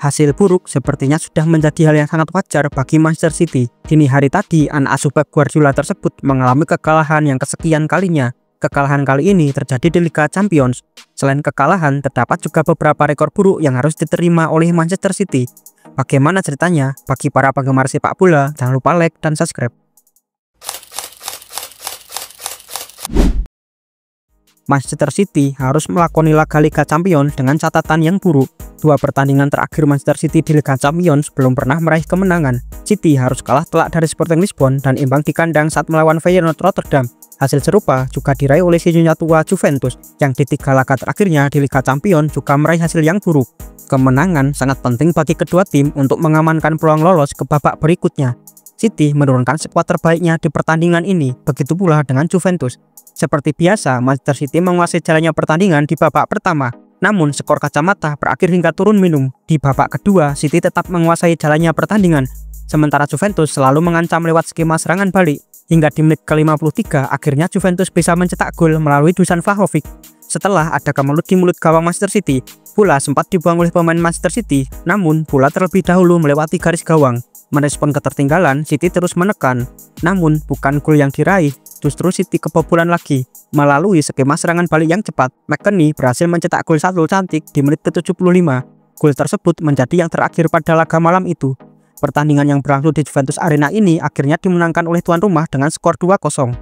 Hasil buruk sepertinya sudah menjadi hal yang sangat wajar bagi Manchester City. Dini hari tadi, anak asuh Pep Guardiola tersebut mengalami kekalahan yang kesekian kalinya. Kekalahan kali ini terjadi di Liga Champions. Selain kekalahan, terdapat juga beberapa rekor buruk yang harus diterima oleh Manchester City. Bagaimana ceritanya? Bagi para penggemar sepak bola, jangan lupa like dan subscribe. Manchester City harus melakoni laga Liga Champions dengan catatan yang buruk. Dua pertandingan terakhir Manchester City di Liga Champions belum pernah meraih kemenangan. City harus kalah telak dari Sporting Lisbon dan imbang di kandang saat melawan Feyenoord Rotterdam. Hasil serupa juga diraih oleh seniornya tua Juventus yang di 3 laga terakhirnya di Liga Champions juga meraih hasil yang buruk. Kemenangan sangat penting bagi kedua tim untuk mengamankan peluang lolos ke babak berikutnya. City menurunkan skuad terbaiknya di pertandingan ini, begitu pula dengan Juventus. Seperti biasa, Manchester City menguasai jalannya pertandingan di babak pertama. Namun, skor kacamata berakhir hingga turun minum. Di babak kedua, City tetap menguasai jalannya pertandingan. Sementara Juventus selalu mengancam lewat skema serangan balik. Hingga di menit ke-53, akhirnya Juventus bisa mencetak gol melalui Dusan Vlahovic. Setelah ada kemelut di mulut gawang Manchester City, bola sempat dibuang oleh pemain Manchester City. Namun, bola terlebih dahulu melewati garis gawang. Merespon ketertinggalan, City terus menekan. Namun, bukan gol yang diraih, justru City kebobolan lagi. Melalui skema serangan balik yang cepat, McKennie berhasil mencetak gol satu cantik di menit ke-75. Gol tersebut menjadi yang terakhir pada laga malam itu. Pertandingan yang berlangsung di Juventus Arena ini akhirnya dimenangkan oleh tuan rumah dengan skor 2-0.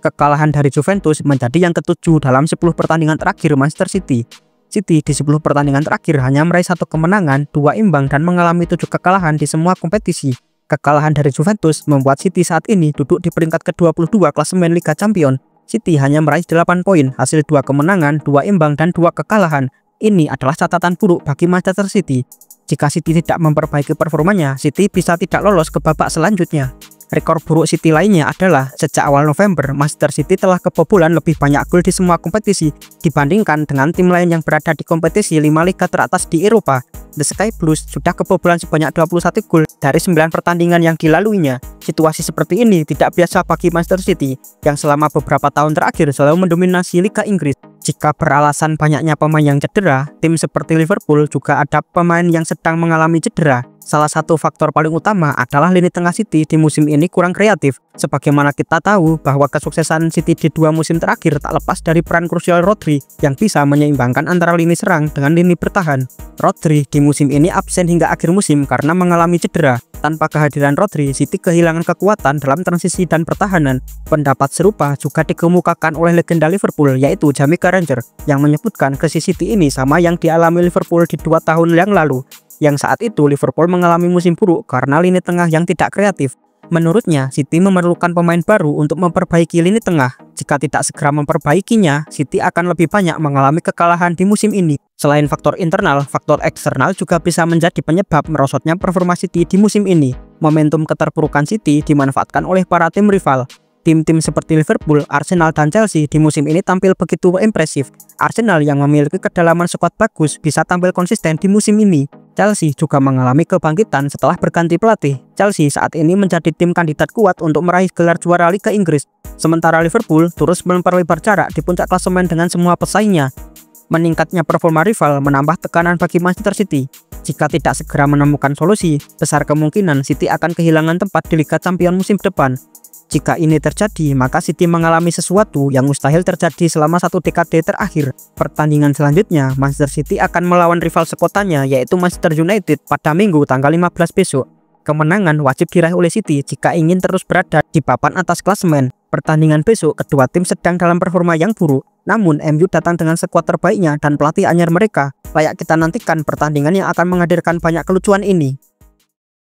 Kekalahan dari Juventus menjadi yang ke-7 dalam 10 pertandingan terakhir Manchester City. City di 10 pertandingan terakhir hanya meraih 1 kemenangan, 2 imbang, dan mengalami 7 kekalahan di semua kompetisi. Kekalahan dari Juventus membuat City saat ini duduk di peringkat ke-22 klasemen Liga Champions. City hanya meraih 8 poin, hasil 2 kemenangan, 2 imbang, dan 2 kekalahan. Ini adalah catatan buruk bagi Manchester City. Jika City tidak memperbaiki performanya, City bisa tidak lolos ke babak selanjutnya. Rekor buruk City lainnya adalah sejak awal November, Manchester City telah kebobolan lebih banyak gol di semua kompetisi dibandingkan dengan tim lain yang berada di kompetisi 5 liga teratas di Eropa. The Sky Blues sudah kebobolan sebanyak 21 gol dari 9 pertandingan yang dilaluinya. Situasi seperti ini tidak biasa bagi Manchester City yang selama beberapa tahun terakhir selalu mendominasi Liga Inggris. Jika beralasan banyaknya pemain yang cedera, tim seperti Liverpool juga ada pemain yang sedang mengalami cedera. Salah satu faktor paling utama adalah lini tengah City di musim ini kurang kreatif. Sebagaimana kita tahu bahwa kesuksesan City di 2 musim terakhir tak lepas dari peran krusial Rodri yang bisa menyeimbangkan antara lini serang dengan lini bertahan. Rodri di musim ini absen hingga akhir musim karena mengalami cedera. Tanpa kehadiran Rodri, City kehilangan kekuatan dalam transisi dan pertahanan. Pendapat serupa juga dikemukakan oleh legenda Liverpool yaitu Jamie Carragher yang menyebutkan krisis City ini sama yang dialami Liverpool di 2 tahun yang lalu. Yang saat itu Liverpool mengalami musim buruk karena lini tengah yang tidak kreatif. Menurutnya, City memerlukan pemain baru untuk memperbaiki lini tengah. Jika tidak segera memperbaikinya, City akan lebih banyak mengalami kekalahan di musim ini. Selain faktor internal, faktor eksternal juga bisa menjadi penyebab merosotnya performa City di musim ini. Momentum keterpurukan City dimanfaatkan oleh para tim rival. Tim-tim seperti Liverpool, Arsenal, dan Chelsea di musim ini tampil begitu impresif. Arsenal yang memiliki kedalaman skuad bagus bisa tampil konsisten di musim ini. Chelsea juga mengalami kebangkitan setelah berganti pelatih. Chelsea saat ini menjadi tim kandidat kuat untuk meraih gelar juara Liga Inggris. Sementara Liverpool terus memperlebar jarak di puncak klasemen dengan semua pesaingnya. Meningkatnya performa rival menambah tekanan bagi Manchester City. Jika tidak segera menemukan solusi, besar kemungkinan City akan kehilangan tempat di Liga Champions musim depan. Jika ini terjadi, maka City mengalami sesuatu yang mustahil terjadi selama 1 dekade terakhir. Pertandingan selanjutnya, Manchester City akan melawan rival sekotanya yaitu Manchester United pada Minggu tanggal 15 besok. Kemenangan wajib diraih oleh City jika ingin terus berada di papan atas klasemen. Pertandingan besok, kedua tim sedang dalam performa yang buruk. Namun, MU datang dengan skuad terbaiknya dan pelatih anyar mereka. Layak kita nantikan pertandingan yang akan menghadirkan banyak kelucuan ini.